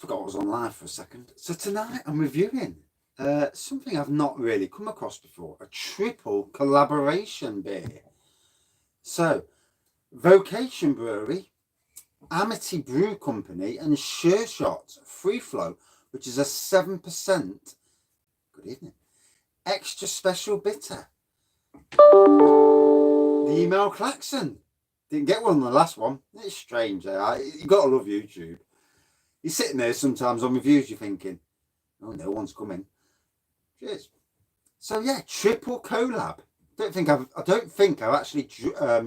Forgot I was on live for a second. So tonight I'm reviewing something I've not really come across before, a triple collaboration beer. So, Vocation Brewery, Amity Brew Company and Sureshot Threeflow, which is a 7%, good evening, extra special bitter. The email klaxon. Didn't get one on the last one. It's strange. You got to love YouTube. You're sitting there sometimes on reviews, you're thinking, oh, no one's coming. Cheers. So yeah, triple collab. I don't think I've actually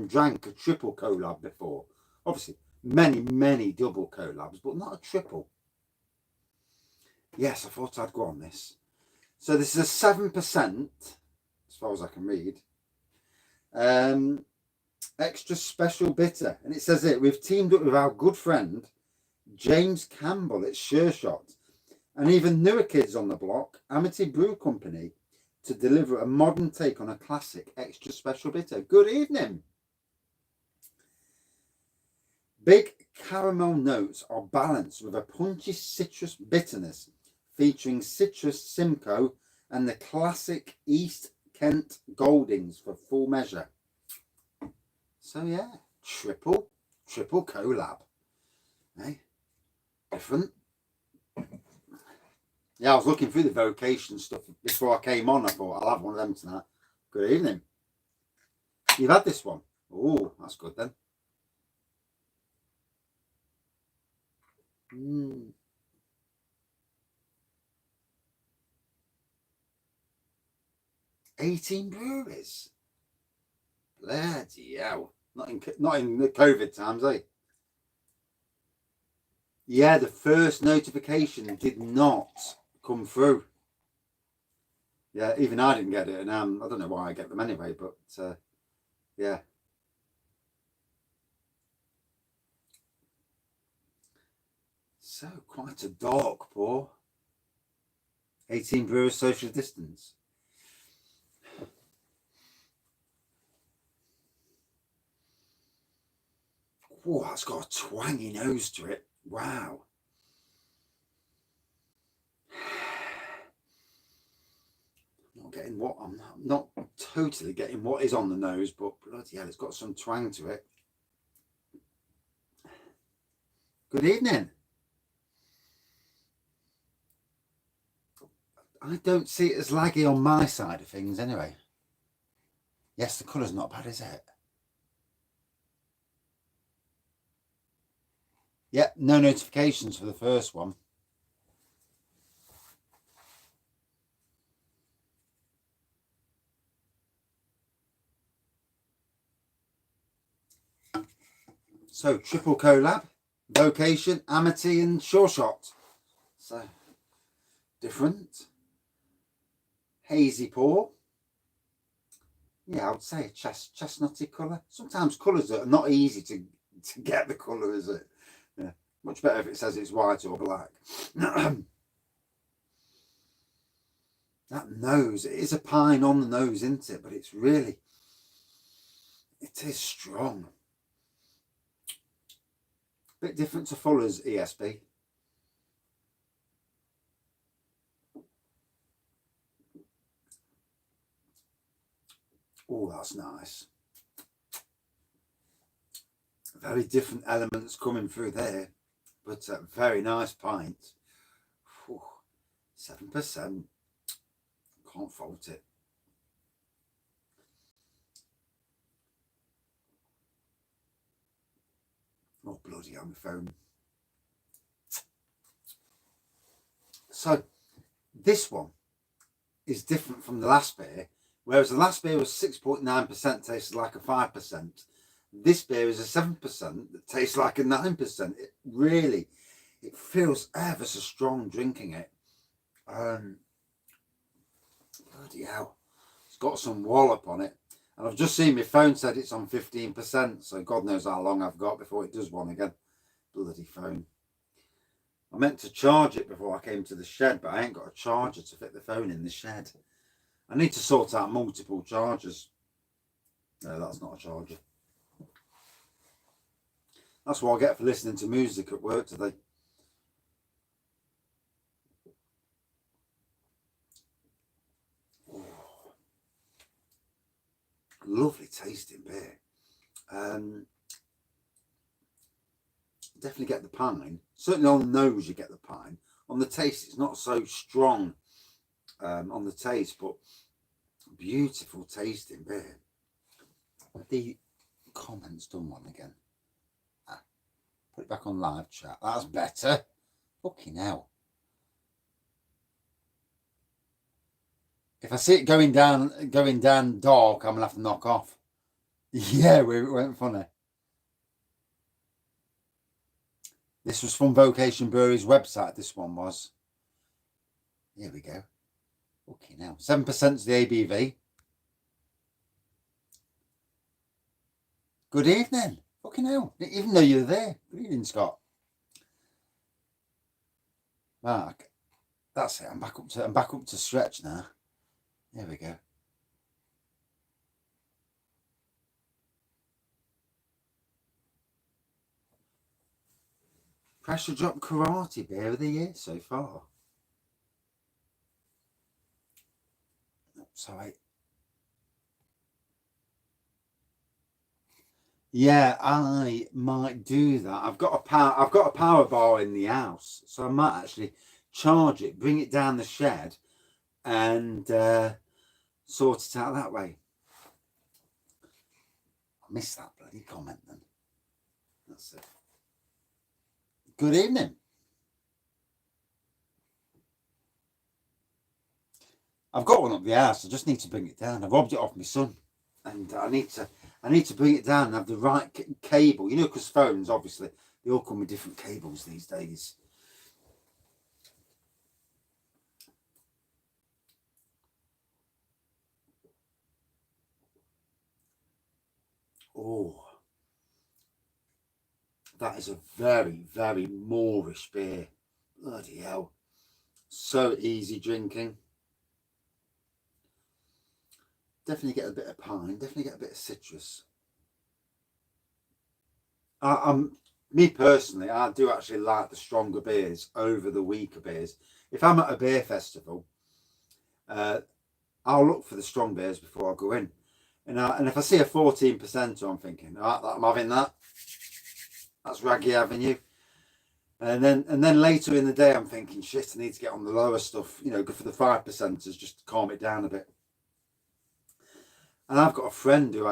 drank a triple collab before. Obviously, many double collabs, but not a triple. Yes, I thought I'd go on this. So this is a 7%, as far as I can read. Extra special bitter, and it says it. We've teamed up with our good friend James Campbell at Sureshot, and even newer kids on the block, Amity Brew Company, to deliver a modern take on a classic extra special bitter. Good evening. Big caramel notes are balanced with a punchy citrus bitterness, featuring citrus Simcoe and the classic East Kent Goldings for full measure. So yeah, triple collab. Hey, different. Yeah, I was looking through the Vocation stuff before I came on. I thought I'll have one of them tonight. Good evening. You've had this one. Oh, that's good then. 18 breweries. Bloody hell. Not in the COVID times, eh? Yeah, the first notification did not come through. Yeah, even I didn't get it, and I don't know why I get them anyway, but yeah. So quite a dark pour. 18 brewers social distance. Oh, that's got a twangy nose to it. Wow. I'm not totally getting what is on the nose, but bloody hell, it's got some twang to it. Good evening. I don't see it as laggy on my side of things anyway. Yes, the colour's not bad, is it? Yep, no notifications for the first one. So, triple collab, Vocation, Amity and Sureshot. So, different. Hazy pour. Yeah, I would say a chestnutty colour. Sometimes colours are not easy to get the colour, is it? Yeah, much better if it says it's white or black. That nose, it is a pine on the nose, isn't it? But it's really, it is strong. Bit different to Fuller's ESB. Oh, that's nice. Very different elements coming through there, but a very nice pint. 7%. Can't fault it. Oh, bloody on the phone. So, this one is different from the last beer. Whereas the last beer was 6.9%, tasted like a 5%. This beer is a 7% that tastes like a 9%. It really, it feels ever so strong drinking it. Bloody hell. It's got some wallop on it. And I've just seen my phone said it's on 15%. So God knows how long I've got before it does one again. Bloody phone. I meant to charge it before I came to the shed, but I ain't got a charger to fit the phone in the shed. I need to sort out multiple chargers. No, that's not a charger. That's what I get for listening to music at work today. Lovely tasting beer. Definitely get the pine. Certainly on the nose you get the pine. On the taste it's not so strong on the taste, but beautiful tasting beer. The comments done one again. Put it back on live chat. That's better. Fucking hell. If I see it going down dark, I'm gonna have to knock off. Yeah, it went funny. This was from Vocation Brewery's website. This one was. Here we go. Okay, now 7% is the ABV. Good evening. Fucking hell. Even though you're there. Good evening, Scott. Mark. That's it. I'm back up to stretch now. There we go. Pressure Drop Karate Beer of the Year so far. Sorry. Yeah, I might do that. I've got a power bar in the house, so I might actually charge it, bring it down the shed, and sort it out that way. I missed that bloody comment then. That's it. Good evening. I've got one up the house. I just need to bring it down. I robbed it off my son, and I need to bring it down and have the right cable. You know, because phones, obviously, they all come with different cables these days. Oh, that is a very, very Moorish beer. Bloody hell. So easy drinking. Definitely get a bit of pine. Definitely get a bit of citrus. Me personally, I do actually like the stronger beers over the weaker beers. If I'm at a beer festival, I'll look for the strong beers before I go in. And if I see a 14%, I'm thinking, I'm having that. That's Raggy Avenue. And then later in the day, I'm thinking, shit, I need to get on the lower stuff. You know, go for the 5%ers just to calm it down a bit. And I've got a friend who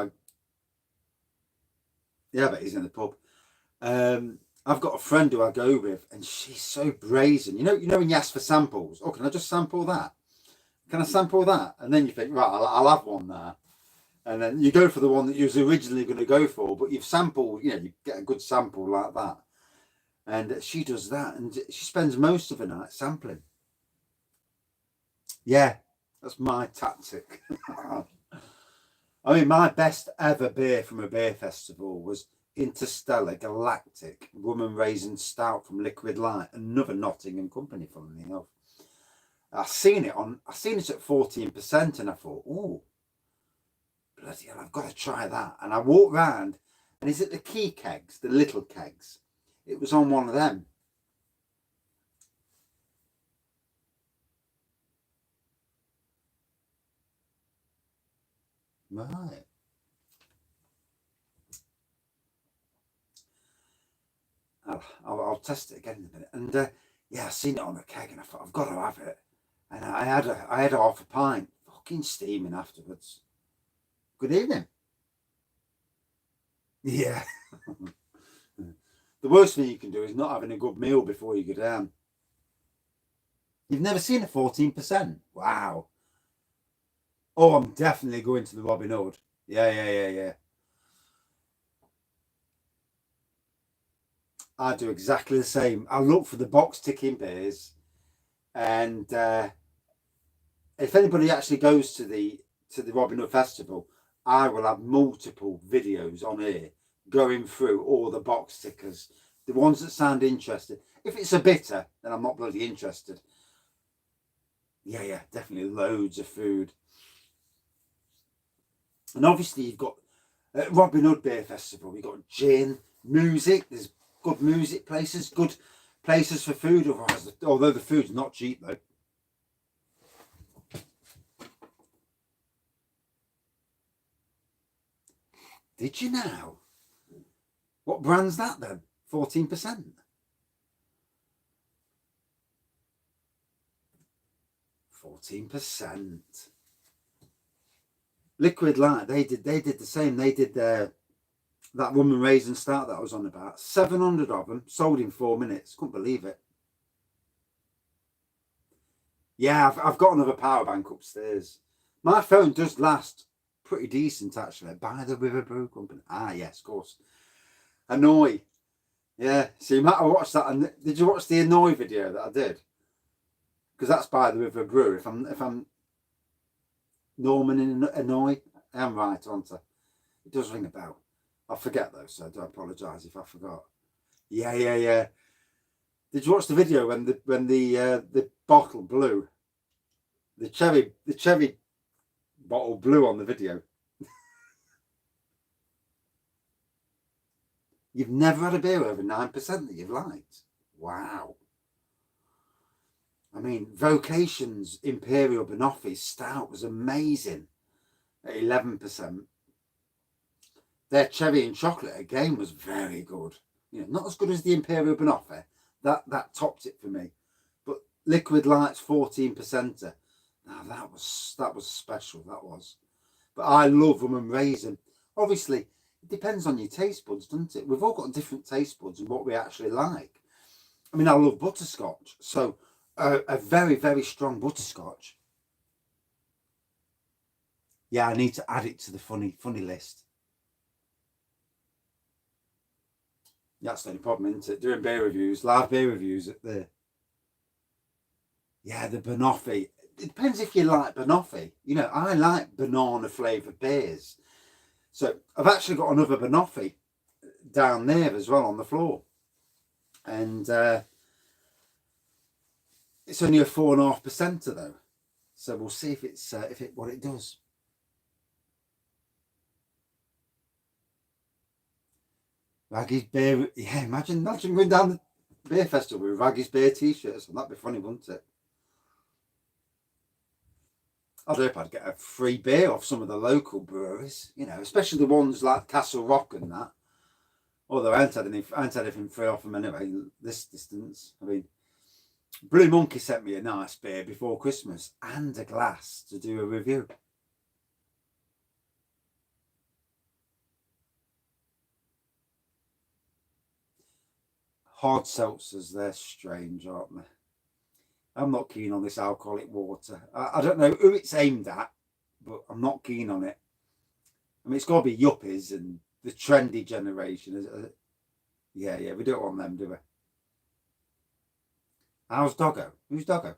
but he's in the pub. I've got a friend who I go with, and she's so brazen. You know when you ask for samples, oh, can I just sample that? Can I sample that? And then you think, right, I'll have one there. And then you go for the one that you was originally going to go for, but you've sampled, you get a good sample like that. And she does that, and she spends most of the night sampling. Yeah, that's my tactic. I mean, my best ever beer from a beer festival was Interstellar Galactic Rum and Raisin Stout from Liquid Light, another Nottingham company, funnily enough. I seen it at 14%, and I thought, oh, bloody hell, I've got to try that. And I walked round, and is it the key kegs, the little kegs? It was on one of them. Right. I'll test it again in a minute. And yeah, I seen it on a keg, and I thought, I've got to have it. And I had half a pint, fucking steaming afterwards. Good evening. Yeah. The worst thing you can do is not having a good meal before you go down. You've never seen a 14%? Wow. Oh, I'm definitely going to the Robin Hood. Yeah. I do exactly the same. I look for the box ticking beers, and if anybody actually goes to the Robin Hood Festival, I will have multiple videos on here going through all the box tickers, the ones that sound interesting. If it's a bitter, then I'm not bloody interested. Yeah, definitely loads of food. And obviously you've got Robin Hood Beer Festival, you've got gin, music, there's good music places, good places for food, although the food's not cheap though. Did you now? What brand's that then? 14%. Liquid Light, they did the same. They did that rum and raisin stout that I was on about. 700 of them, sold in 4 minutes. Couldn't believe it. Yeah, I've got another power bank upstairs. My phone does last pretty decent, actually, by the River Brew Company. Ah, yes, of course. Annoy. Yeah, so you might have watched that. And did you watch the Annoy video that I did? Because that's by the River Brew. If I'm Norman in Annoy, I am right, aren't I? It does ring a bell. I forget though, so I do apologise if I forgot. Yeah. Did you watch the video when the bottle blew? The cherry bottle blew on the video. You've never had a beer over 9% that you've liked? Wow. I mean, Vocation's Imperial Banoffee Stout was amazing at 11%. Their cherry and chocolate again was very good. You know, not as good as the Imperial Banoffee. That topped it for me. But Liquid Light's 14%er. Now that was special. That was. But I love rum and raisin. Obviously, it depends on your taste buds, doesn't it? We've all got different taste buds and what we actually like. I mean, I love butterscotch, so a very, very strong butterscotch. Yeah, I need to add it to the funny list. That's the only problem, isn't it? Doing beer reviews, live beer reviews at the... Yeah, the Banoffee. It depends if you like Banoffee. You know, I like banana flavoured beers. So I've actually got another Banoffee down there as well on the floor. And it's only a 4.5%er though. So we'll see if what it does. Raggy's beer, yeah, imagine going down the beer festival with Raggy's beer t-shirts, and that'd be funny, wouldn't it? I'd hope I'd get a free beer off some of the local breweries, you know, especially the ones like Castle Rock and that. Although I ain't had anything free off them anyway, this distance. I mean, Blue Monkey sent me a nice beer before Christmas and a glass to do a review. Hard seltzers, they're strange, aren't they? I'm not keen on this alcoholic water. I don't know who it's aimed at, but I'm not keen on it. I mean, it's got to be yuppies and the trendy generation. Yeah, we don't want them, do we? How's Doggo? Who's Doggo?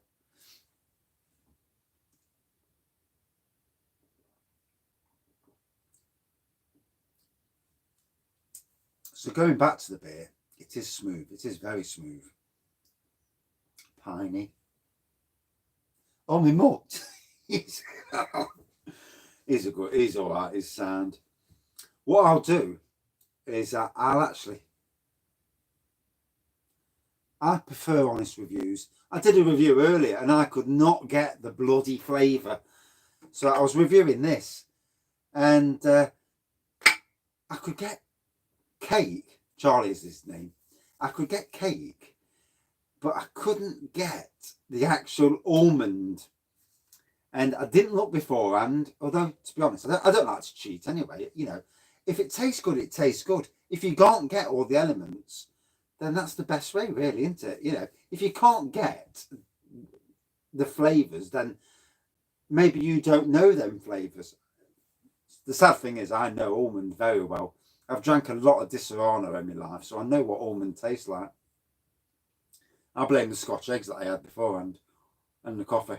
So going back to the beer, it is smooth. It is very smooth. Piney. Oh, my mutt. He's all right. He's sound. What I'll do is I prefer honest reviews. I did a review earlier and I could not get the bloody flavour. So I was reviewing this and I could get cake. Charlie is his name. I could get cake, but I couldn't get the actual almond. And I didn't look beforehand, although, to be honest, I don't like to cheat anyway. You know, if it tastes good, it tastes good. If you can't get all the elements, then that's the best way, really, isn't it? You know, if you can't get the flavours, then maybe you don't know them flavours. The sad thing is, I know almond very well. I've drank a lot of Disaronno in my life, so I know what almond tastes like. I blame the Scotch eggs that I had beforehand and the coffee.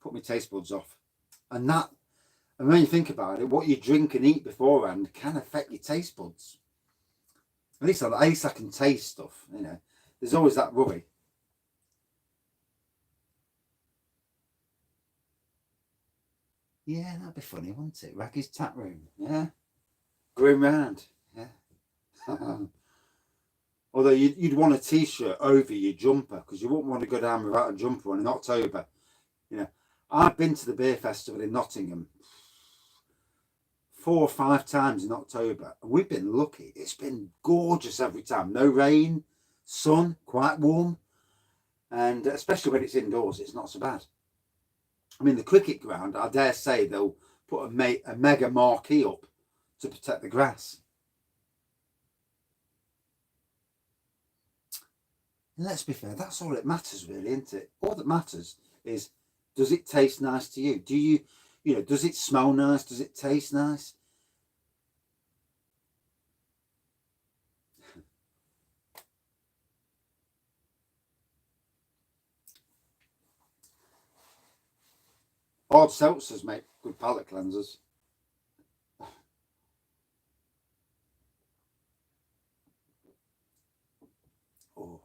Put my taste buds off. And when you think about it, what you drink and eat beforehand can affect your taste buds. At least I can taste stuff, you know. There's always that worry. Yeah, that'd be funny, wouldn't it? Raggy's Tap Room, yeah. Going round, yeah. Although you'd want a t-shirt over your jumper because you wouldn't want to go down without a jumper on in October. You know, I've been to the beer festival in Nottingham 4 or 5 times in October, and we've been lucky. It's been gorgeous every time. No rain, sun, quite warm, and especially when it's indoors, it's not so bad. I mean, the cricket ground, I dare say they'll put a mega marquee up to protect the grass. And let's be fair, that's all that matters really, isn't it? All that matters is, does it taste nice to you? Do you know, does it smell nice? Does it taste nice? Hard seltzers make good palate cleansers. Oh.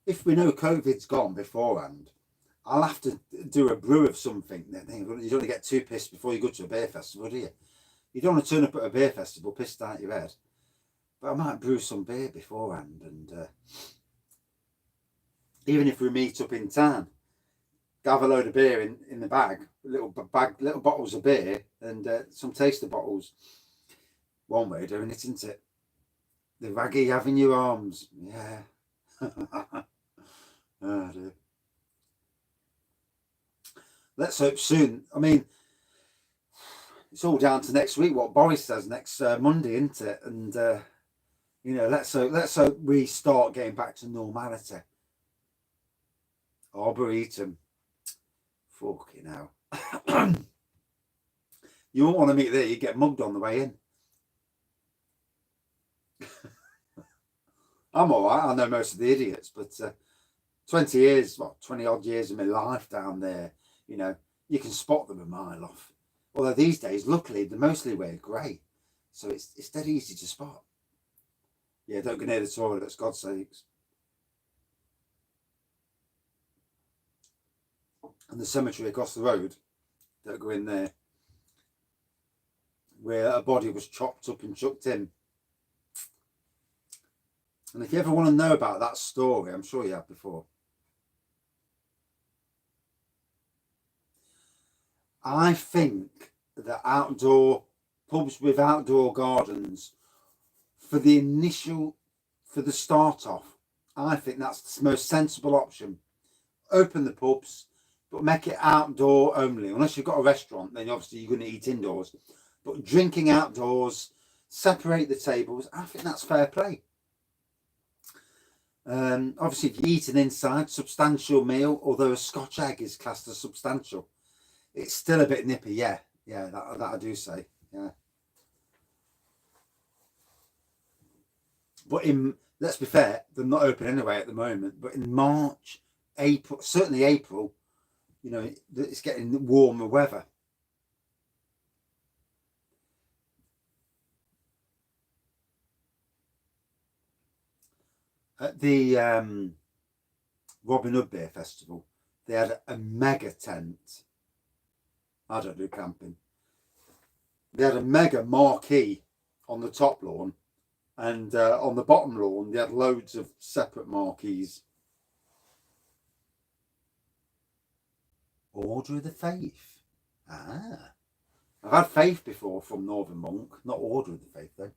If we know COVID's gone beforehand, I'll have to do a brew of something. You don't get too pissed before you go to a beer festival, do you? You don't want to turn up at a beer festival pissed out your head. But I might brew some beer beforehand, and even if we meet up in town, have a load of beer in the bag, little bottles of beer, and some taster bottles. One way of doing it, isn't it? The raggy you have in your arms, yeah. Oh, dear. Let's hope soon. I mean, it's all down to next week, what Boris says next Monday, isn't it? And you know, let's hope we start getting back to normality. Arboretum, fucking hell. You won't want to meet there. You get mugged on the way in. I'm all right. I know most of the idiots, but 20 odd years of my life down there, you know, you can spot them a mile off. Although these days, luckily, they mostly wear grey, so it's dead easy to spot. Yeah, don't go near the toilets, God's sakes. And the cemetery across the road, don't go in there, where a body was chopped up and chucked in. And if you ever want to know about that story, I'm sure you have before. I think that outdoor pubs with outdoor gardens, for the start off, I think that's the most sensible option. Open the pubs, but make it outdoor only. Unless you've got a restaurant, then obviously you're going to eat indoors. But drinking outdoors, separate the tables. I think that's fair play. Obviously, if you're eating inside, substantial meal, although a Scotch egg is classed as substantial, it's still a bit nippy. Yeah, that I do say. Yeah. But let's be fair, they're not open anyway at the moment. But in March, April, certainly April, you know, it's getting warmer weather. At the Robin Hood Beer Festival, they had a mega tent. I don't do camping. They had a mega marquee on the top lawn, and on the bottom lawn, they had loads of separate marquees. Order of the Faith. Ah. I've had Faith before from Northern Monk, not Order of the Faith though.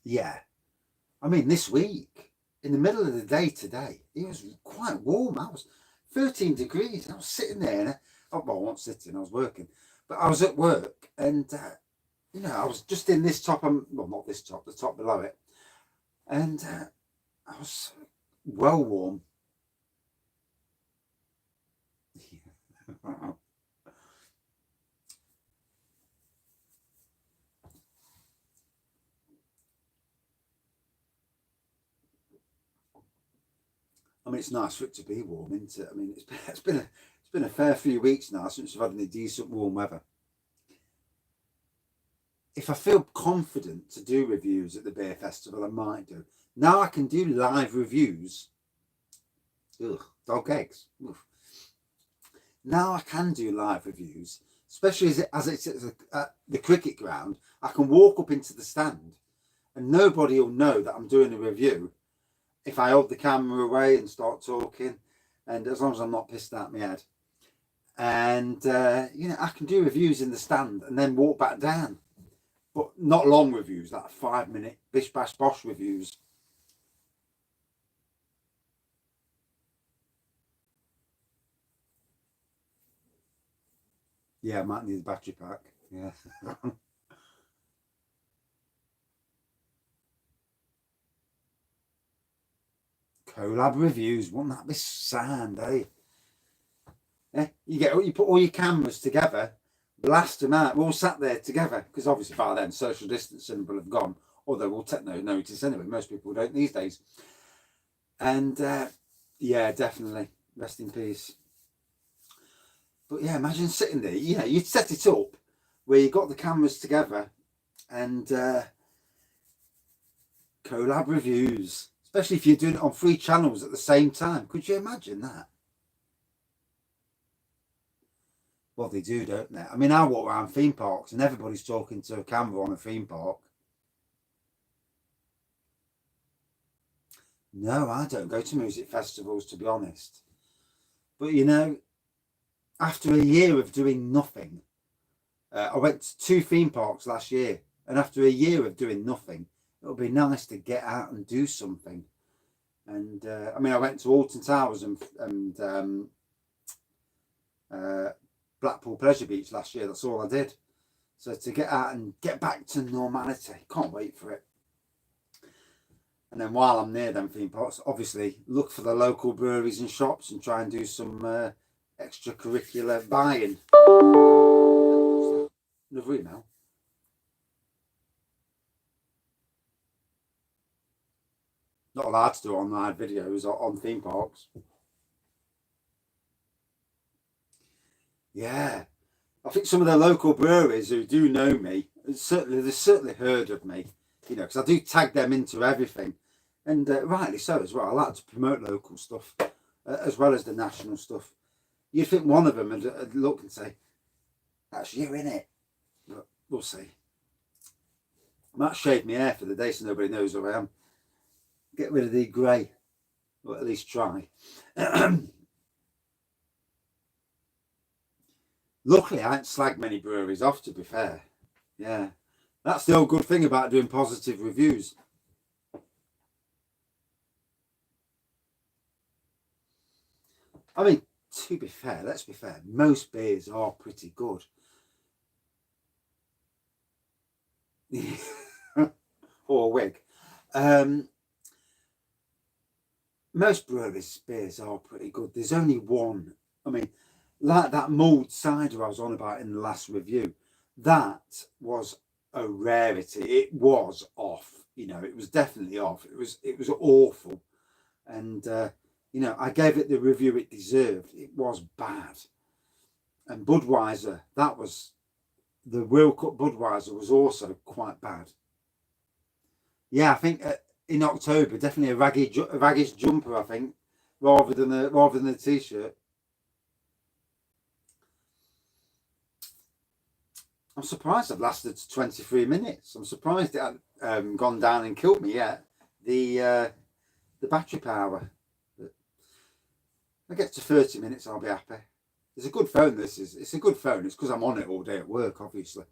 Yeah. I mean, this week, in the middle of the day today, it was quite warm. I was 13 degrees. I was sitting there. I wasn't sitting, I was working. But I was at work, and, you know, I was just in this top, well, not this top, the top below it. And I was well warm. I mean, it's nice for it to be warm, isn't it? I mean, it's been a fair few weeks now since we've had any decent warm weather. If I feel confident to do reviews at the beer festival, I might do. Now I can do live reviews. Ugh, dog eggs. Oof. Now I can do live reviews, especially as it's at the cricket ground. I can walk up into the stand, and nobody will know that I'm doing a review if I hold the camera away and start talking. and as long as I'm not pissed out my head. And you know, I can do reviews in the stand and then walk back down, but not long reviews, like 5-minute bish bash bosh reviews. Yeah, I might need a battery pack. Yeah. Collab reviews, wouldn't that be sound, eh? Yeah, you put all your cameras together, blast them out. We're all sat there together because obviously by then social distancing will have gone, although we'll take no notice anyway. Most people don't these days. And yeah, definitely, rest in peace. But yeah, imagine sitting there. You know, you'd set it up where you got the cameras together and collab reviews, especially if you're doing it on 3 channels at the same time. Could you imagine that? Well, they do, don't they? I mean, I walk around theme parks and everybody's talking to a camera on a theme park. No, I don't go to music festivals, to be honest. But you know, after a year of doing nothing, I went to 2 theme parks last year, and after a year of doing nothing, it'll be nice to get out and do something. And I mean, I went to Alton Towers and Blackpool Pleasure Beach last year. That's all I did. So to get out and get back to normality, can't wait for it. And then while I'm near them theme parks, obviously look for the local breweries and shops and try and do some extracurricular buying. Another email. Not allowed to do online videos on theme parks. Yeah, I think some of the local breweries who do know me, they've certainly heard of me, you know, because I do tag them into everything, and rightly so as well. I like to promote local stuff as well as the national stuff. You'd think one of them would look and say, "That's you, innit?" But we'll see. I might shave my hair for the day so nobody knows who I am. Get rid of the grey, or at least try. Luckily, I ain't slagged many breweries off, to be fair. Yeah, that's the old good thing about doing positive reviews. I mean, to be fair, let's be fair, most beers are pretty good. Or a wig. Most breweries' beers are pretty good. There's only one. I mean, like that mulled cider I was on about in the last review, that was a rarity. It was off, you know, it was definitely off. It was awful. And you know, I gave it the review it deserved. It was bad. And Budweiser, that was the World Cup Budweiser, was also quite bad. Yeah, I think in October, definitely a raggish jumper, I think, rather than a t-shirt. I'm surprised I've lasted 23 minutes. I'm surprised it hasn't gone down and killed me yet. The battery power. But if I get to 30 minutes, I'll be happy. It's a good phone, this is. It's a good phone. It's because I'm on it all day at work, obviously.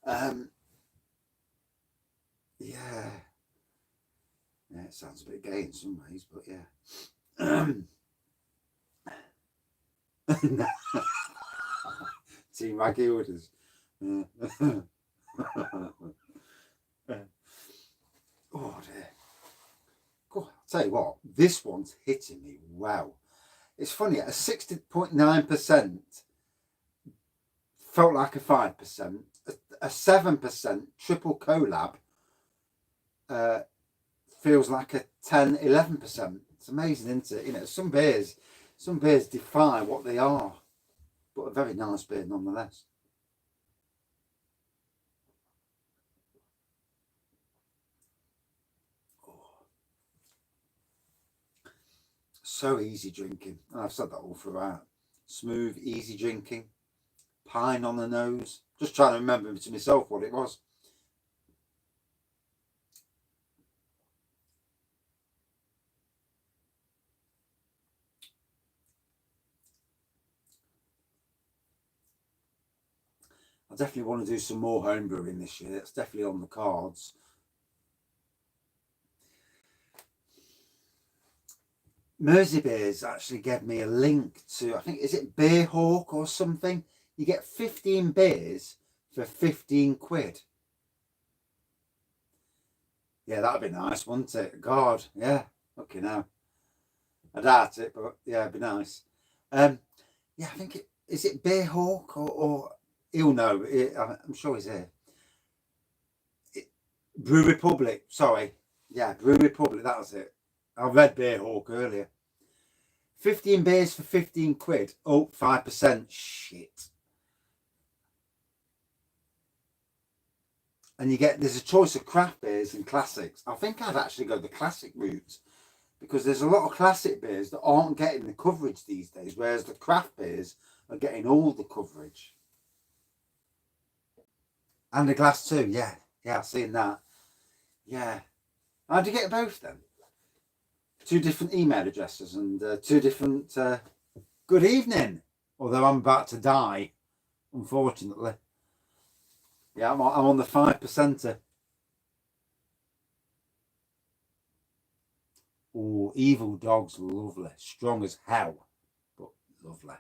Yeah. Yeah, it sounds a bit gay in some ways, but yeah. Team Raggy orders. Oh dear. God, I'll tell you what, this one's hitting me well. It's funny, at a 60.9% felt like a 5%, a 7% triple collab feels like a 10-11%. It's amazing, isn't it? You know, some beers defy what they are, but a very nice beer nonetheless. So easy drinking. I've said that all throughout. Smooth, easy drinking. Pine on the nose. Just trying to remember to myself what it was. I definitely want to do some more home brewing this year. It's definitely on the cards. Mersey Beers actually gave me a link to, I think, is it Beer Hawk or something? You get 15 beers for 15 quid. Yeah, that'd be nice, wouldn't it? God, yeah. Okay, now. I doubt it, but yeah, it'd be nice. Yeah, I think is it Beer Hawk or he'll know. I'm sure he's here. Brew Republic, sorry. Yeah, Brew Republic, that was it. I read Beer Hawk earlier. 15 beers for 15 quid. Oh, 5%. Shit. And there's a choice of craft beers and classics. I think I'd actually go the classic route, because there's a lot of classic beers that aren't getting the coverage these days, whereas the craft beers are getting all the coverage. And a glass too, yeah. Yeah, I've seen that. Yeah. How'd you get both then? 2 different email addresses and 2 different good evening. Although I'm about to die, unfortunately. Yeah, I'm on the 5%er. Oh, Evil Dog's lovely. Strong as hell, but lovely.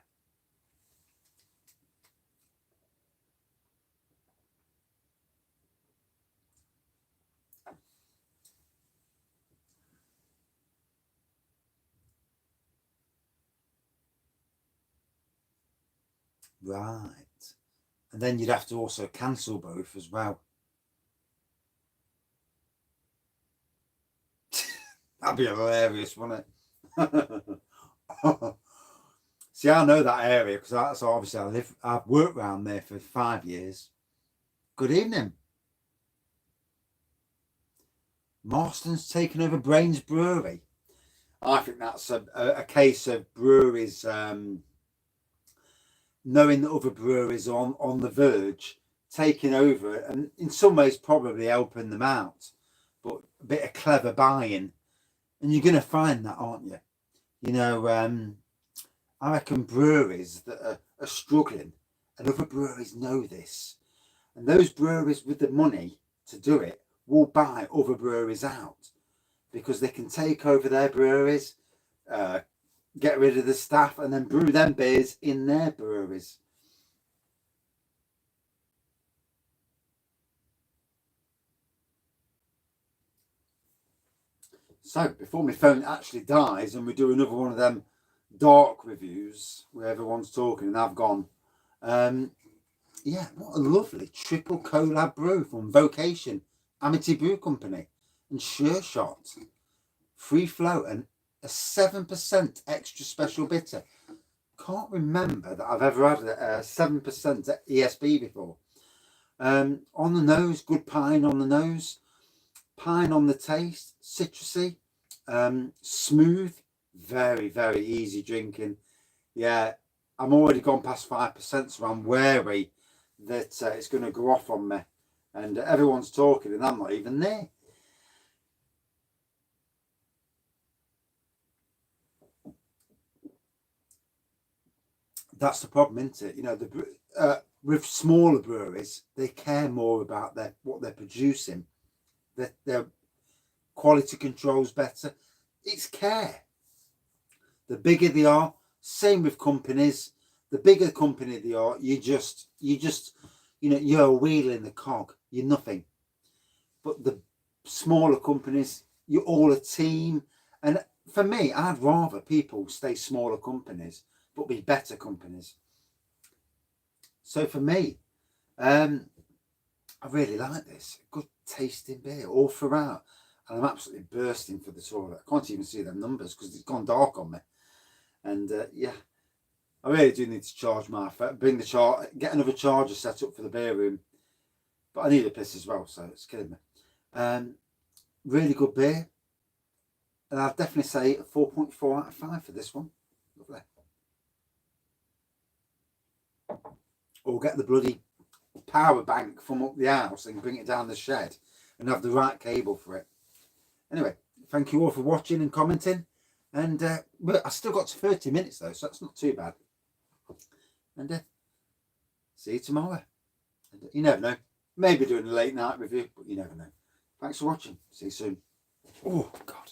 Right. And then you'd have to also cancel both as well. That'd be hilarious, wouldn't it? See, I know that area because that's obviously I've worked around there for 5 years. Good evening. Marston's taken over Brains Brewery. I think that's a case of breweries knowing that other breweries are on the verge, taking over, and in some ways probably helping them out, but a bit of clever buying. And you're going to find that, aren't you? You know, I reckon breweries that are struggling, and other breweries know this, and those breweries with the money to do it will buy other breweries out, because they can take over their breweries, get rid of the staff, and then brew them beers in their breweries. So before my phone actually dies and we do another one of them dark reviews where everyone's talking and I've gone, yeah, what a lovely triple collab brew from Vocation, Amity Brew Company, and Sureshot, Threeflow, and a 7% extra special bitter. Can't remember that I've ever had a 7% ESB before. On the nose, good pine on the nose, pine on the taste, citrusy, smooth, very, very easy drinking. Yeah, I'm already gone past 5%, so I'm wary that it's going to go off on me. And everyone's talking and I'm not even there. That's the problem, isn't it? You know, with smaller breweries, they care more about what they're producing. Their quality control's better. It's care. The bigger they are, same with companies. The bigger the company they are, you just, you know, you're a wheel in the cog. You're nothing. But the smaller companies, you're all a team. And for me, I'd rather people stay smaller companies, but be better companies. So for me, I really like this. Good tasting beer all throughout. And I'm absolutely bursting for the toilet. I can't even see them numbers because it's gone dark on me. And yeah, I really do need to charge my phone, get another charger set up for the beer room. But I need a piss as well, so it's killing me. Really good beer. And I'll definitely say a 4.4 out of 5 for this one. Lovely. Or get the bloody power bank from up the house and bring it down the shed and have the right cable for it. Anyway, thank you all for watching and commenting. And I still got 30 minutes though, so that's not too bad. And see you tomorrow. You never know. Maybe doing a late night review, but you never know. Thanks for watching. See you soon. Oh, God.